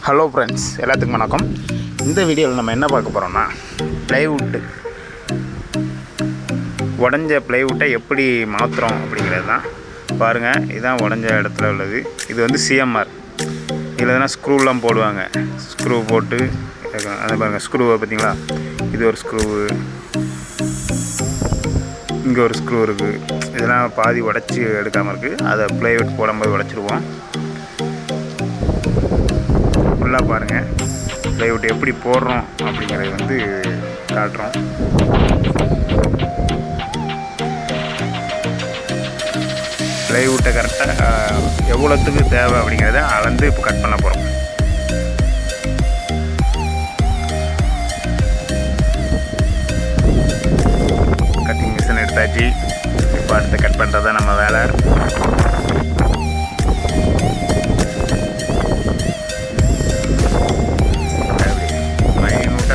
Hello friends, எல்லாத்துக்கும் வணக்கம். இந்த வீடியோவில் நம்ம என்ன பார்க்க போகிறோம்னா, ப்ளைவுட்டு உடஞ்ச ப்ளைவுட்டை எப்படி மாற்றுறோம் அப்படிங்கிறது தான். பாருங்கள், இதுதான் உடஞ்ச இடத்துல உள்ளது. இது வந்து சிஎம்ஆர். இதில் எதனா ஸ்க்ரூலாம் போடுவாங்க. ஸ்க்ரூ போட்டு அதை பாருங்கள், ஸ்க்ரூவை பார்த்தீங்களா? இது ஒரு ஸ்க்ரூவு, இங்கே ஒரு ஸ்க்ரூ இருக்குது. இதெல்லாம் பாதி உடச்சி எடுக்காமல் இருக்குது. அதை ப்ளைவுட் போடும்போது உடச்சிடுவோம். ஃபுல்லாக பாருங்கள், ப்ளைவுட் எப்படி போடுறோம் அப்படிங்கிறது வந்து காட்டுறோம். ப்ளைவுட்டை கரெக்டாக எவ்வளோத்துக்கு தேவை அப்படிங்கிறத அளந்து இப்போ கட் பண்ண போகிறோம். கட்டிங் மிஷின் எடுத்தாச்சு. இப்போ அடுத்து கட் பண்ணுறது தான் நம்ம வேலை.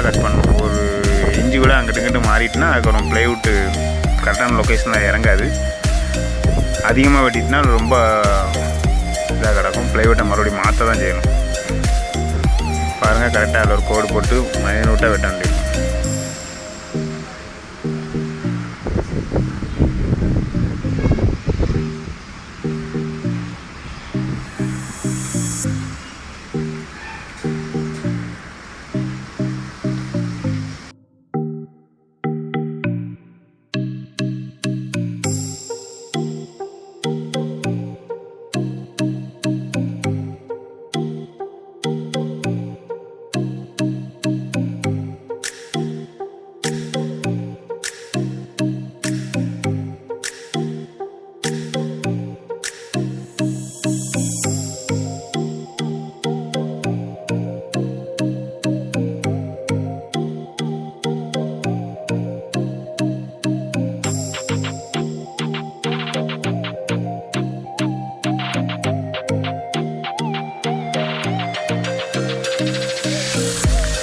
கட் பண்ணணும். ஒரு இன்ச்சு கூட அங்கிட்டு இங்கிட்டு மாறிட்டுனா அதுக்கப்புறம் ப்ளைவுட்டு கரெக்டான லொக்கேஷனில் இறங்காது. அதிகமாக வெட்டிட்டுனா ரொம்ப இதாக கிடக்கும். ப்ளைவுட்டை மறுபடியும் மாற்ற தான் செய்யணும். பாருங்கள், கரெக்டாக அதில் ஒரு கோடு போட்டு மைனூட்டாக வெட்ட வேண்டியிருக்கும்.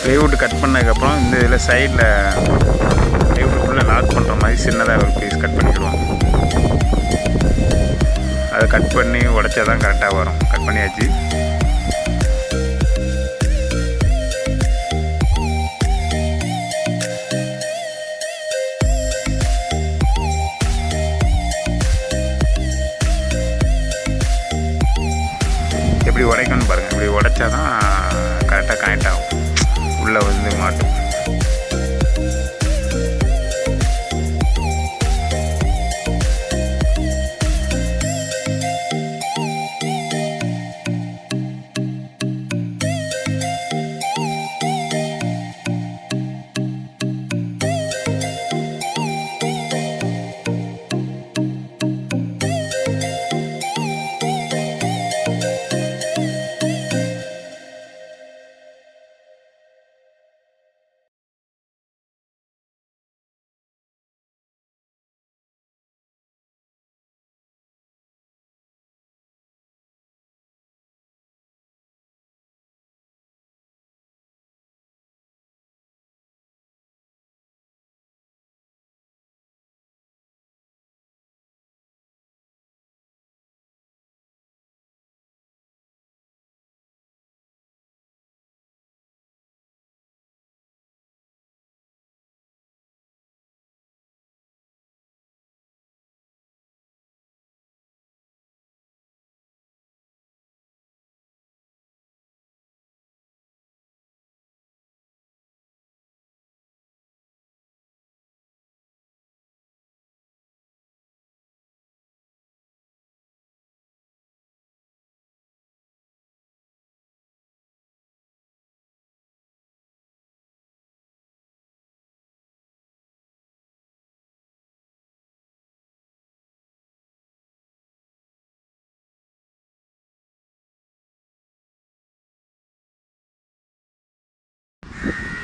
ப்ளைவுட் கட் பண்ணதுக்கப்புறம் இந்த இதில் சைடில் ப்ளைவுட்டுக்குள்ளே லாக் பண்ணுற மாதிரி சின்னதாக ஒரு பீஸ் கட் பண்ணிக்கிடுவோம். அதை கட் பண்ணி உடச்சா தான் கரெக்டாக வரும். கட் பண்ணியாச்சு. எப்படி உடைக்கணும்னு பாருங்கள். இப்படி உடைச்சா தான் கரெக்டாக கனெக்ட் ஆகும். உள்ளே வந்து மாட்டும்.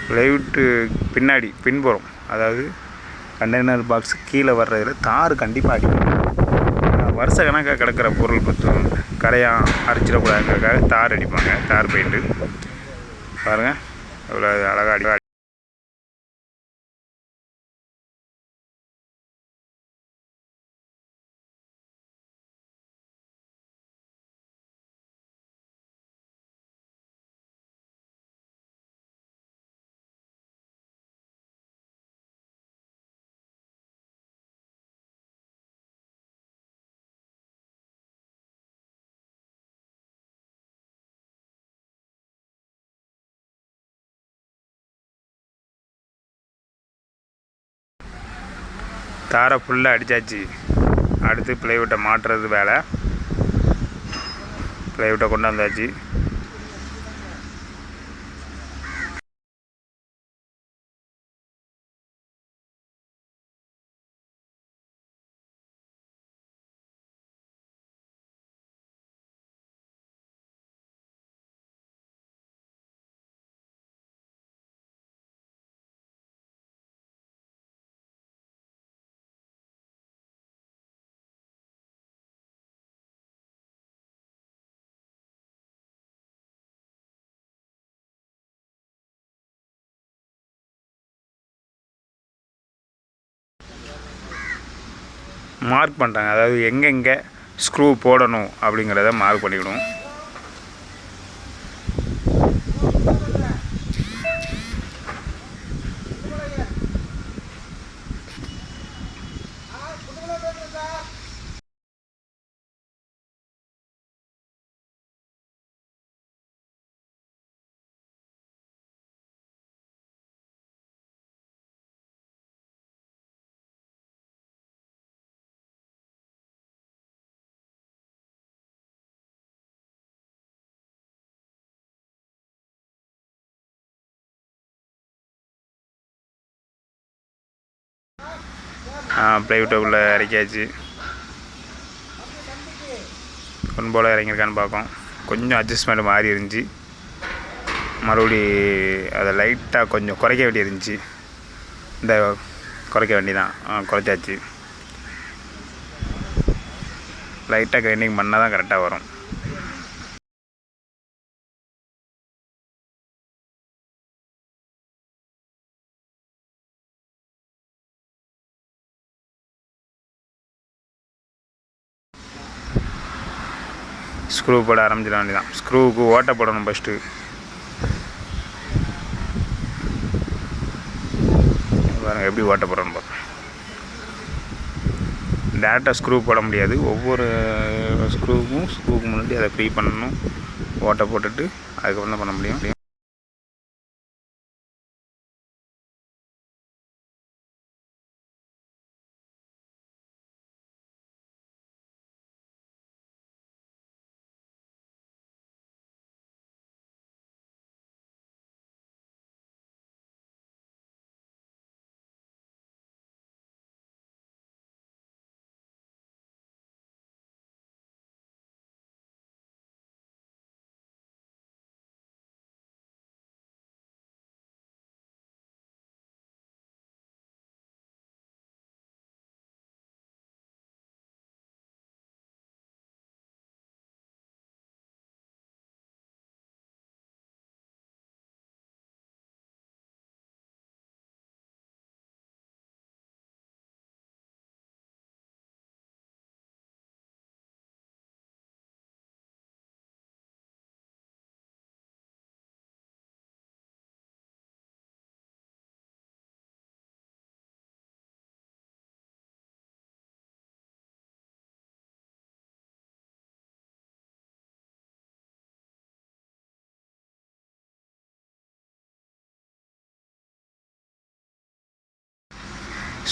ப்ளைவுட்டு பின்னாடி பின்புறம், அதாவது கண்டெய்னர் பாக்ஸ் கீழே வர்றதில் தார் கண்டிப்பாக அடிக்கும். வருஷ கணக்காக கிடக்கிற பொருள் பற்றும் கரையாக அரைச்சிடக்கூடாதுங்கிறதுக்காக தார் அடிப்பாங்க. தார் பெயிண்ட்டு பாருங்கள் எவ்வளோ அழகாக அடி. தாரை ஃபுல்லாக அடித்தாச்சு. அடுத்து ப்ளைவுட்டை மாட்டுறது வேலை. ப்ளைவுட்டை கொண்டு வந்தாச்சு. மார்க் பண்ணிட்டாங்க, அதாவது எங்கெங்கே ஸ்க்ரூ போடணும் அப்படிங்கிறத மார்க் பண்ணிக்கணும். ப்ளைவுட்டை உள்ளே இறக்கியாச்சு. ஒன் போல் இறங்கியிருக்கான்னு பார்ப்போம். கொஞ்சம் அட்ஜஸ்ட்மெண்ட் மாறி இருந்துச்சு. மறுபடி அதை லைட்டாக கொஞ்சம் குறைக்க வேண்டி இருந்துச்சு. இந்த குறைக்க வேண்டியதான், குறைச்சாச்சு. லைட்டாக கிரைண்டிங் பண்ணால் தான் கரெக்டாக வரும். ஸ்க்ரூ போட ஆரம்பிச்சிட வேண்டியதான். ஸ்க்ரூவுக்கு ஓட்டை போடணும் ஃபஸ்ட்டு. பாருங்கள் எப்படி ஓட்டை போடணும் பாருங்கள். டேரெக்டாக ஸ்க்ரூ போட முடியாது. ஒவ்வொரு ஸ்க்ரூவுக்கு முன்னாடி அதை ஃப்ரீ பண்ணணும். ஓட்டை போட்டுட்டு அதுக்கப்புறம் தான் பண்ண முடியும்.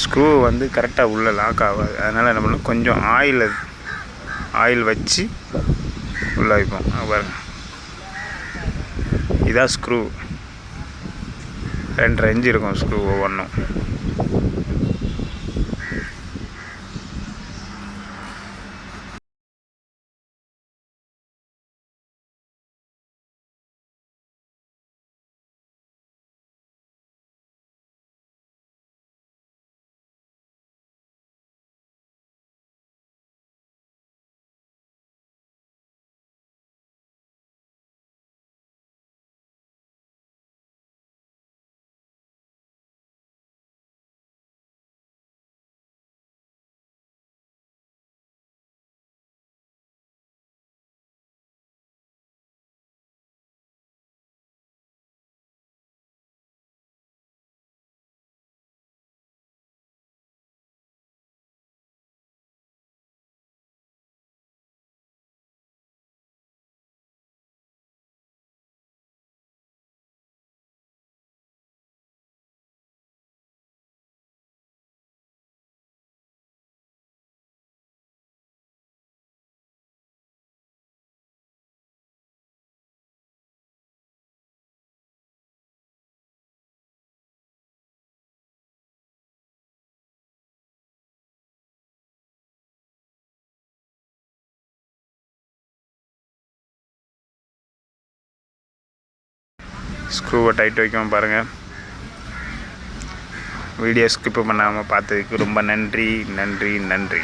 ஸ்க்ரூ வந்து கரெக்டாக உள்ளே லாக் ஆகாது. அதனால் என்ன பண்ணணும், கொஞ்சம் ஆயில் வச்சு உள்ளே வைப்போம். பாருங்கள், இதான் ஸ்க்ரூ. 2.5 இன்ச்சு இருக்கும் ஸ்க்ரூ ஒவ்வொன்றும். ஸ்க்ரூவை டைட் வைக்காமல் பாருங்கள். வீடியோ ஸ்கிப் பண்ணாமல் பார்த்ததுக்கு ரொம்ப நன்றி.